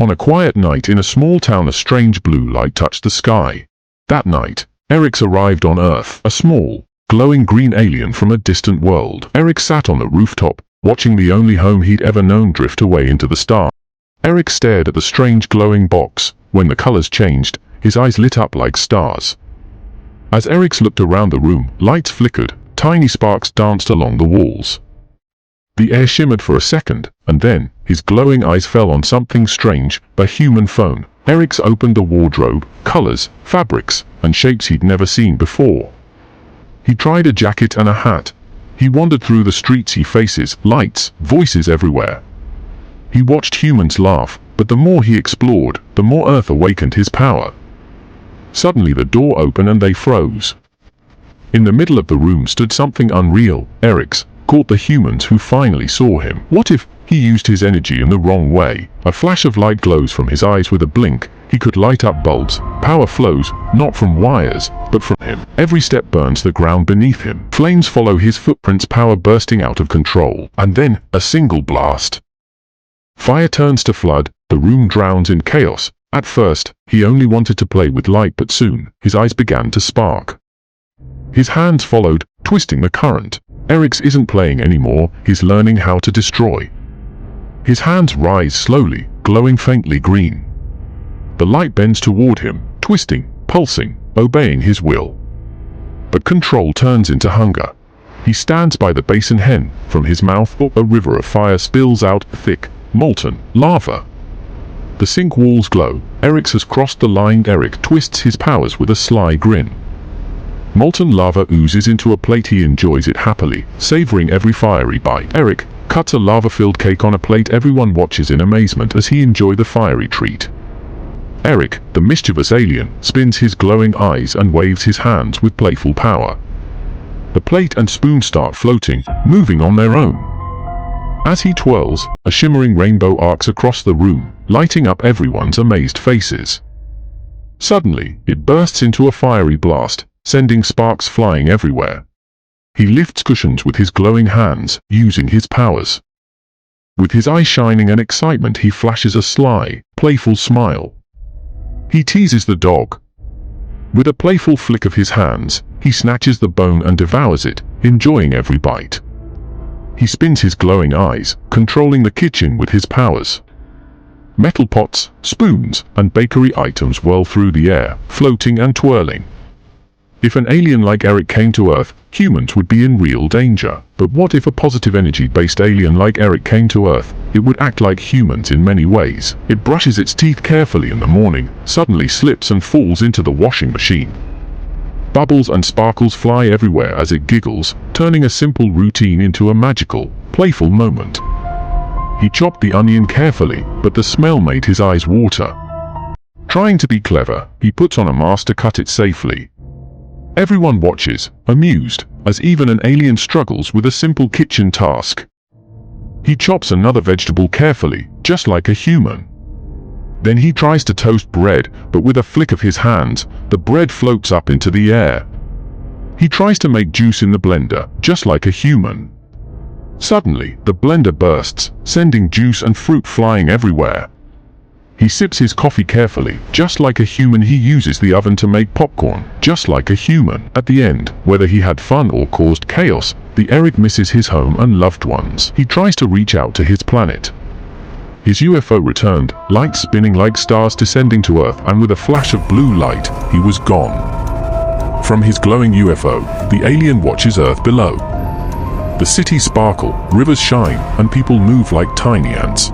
On a quiet night in a small town, a strange blue light touched the sky. That night, Erix arrived on Earth, a small, glowing green alien from a distant world. Erix sat on the rooftop, watching the only home he'd ever known drift away into the stars. Erix stared at the strange glowing box. When the colors changed, his eyes lit up like stars. As Erix looked around the room, lights flickered, tiny sparks danced along the walls. The air shimmered for a second, and then, his glowing eyes fell on something strange, a human phone. Erix opened the wardrobe, colors, fabrics, and shapes he'd never seen before. He tried a jacket and a hat. He wandered through the streets, faces, lights, voices everywhere. He watched humans laugh, but the more he explored, the more Earth awakened his power. Suddenly the door opened and they froze. In the middle of the room stood something unreal. Erix caught the humans who finally saw him. What if he used his energy in the wrong way? A flash of light glows from his eyes. With a blink, he could light up bulbs. Power flows, not from wires, but from him. Every step burns the ground beneath him. Flames follow his footprints, power bursting out of control. And then, a single blast. Fire turns to flood, the room drowns in chaos. At first, he only wanted to play with light, but soon, his eyes began to spark. His hands followed, twisting the current. Erix isn't playing anymore, he's learning how to destroy. His hands rise slowly, glowing faintly green. The light bends toward him, twisting, pulsing, obeying his will. But control turns into hunger. He stands by the basin hen. From his mouth, a river of fire spills out, thick, molten lava. The sink walls glow. Erix has crossed the line. Erix twists his powers with a sly grin. Molten lava oozes into a plate. He enjoys it happily, savoring every fiery bite. Erix cuts a lava-filled cake on a plate. Everyone watches in amazement as he enjoys the fiery treat. Erix, the mischievous alien, spins his glowing eyes and waves his hands with playful power. The plate and spoon start floating, moving on their own. As he twirls, a shimmering rainbow arcs across the room, lighting up everyone's amazed faces. Suddenly, it bursts into a fiery blast, sending sparks flying everywhere. He lifts cushions with his glowing hands, using his powers. With his eyes shining in excitement, he flashes a sly, playful smile. He teases the dog. With a playful flick of his hands, he snatches the bone and devours it, enjoying every bite. He spins his glowing eyes, controlling the kitchen with his powers. Metal pots, spoons, and bakery items whirl through the air, floating and twirling. If an alien like Erix came to Earth, humans would be in real danger. But what if a positive energy-based alien like Erix came to Earth? It would act like humans in many ways. It brushes its teeth carefully in the morning, suddenly slips and falls into the washing machine. Bubbles and sparkles fly everywhere as it giggles, turning a simple routine into a magical, playful moment. He chopped the onion carefully, but the smell made his eyes water. Trying to be clever, he puts on a mask to cut it safely. Everyone watches, amused, as even an alien struggles with a simple kitchen task. He chops another vegetable carefully, just like a human. Then he tries to toast bread, but with a flick of his hands, the bread floats up into the air. He tries to make juice in the blender, just like a human. Suddenly, the blender bursts, sending juice and fruit flying everywhere. He sips his coffee carefully, just like a human. He uses the oven to make popcorn, just like a human. At the end, whether he had fun or caused chaos, the Erix misses his home and loved ones. He tries to reach out to his planet. His UFO returned, lights spinning like stars descending to Earth, and with a flash of blue light, he was gone. From his glowing UFO, the alien watches Earth below. The cities sparkle, rivers shine, and people move like tiny ants.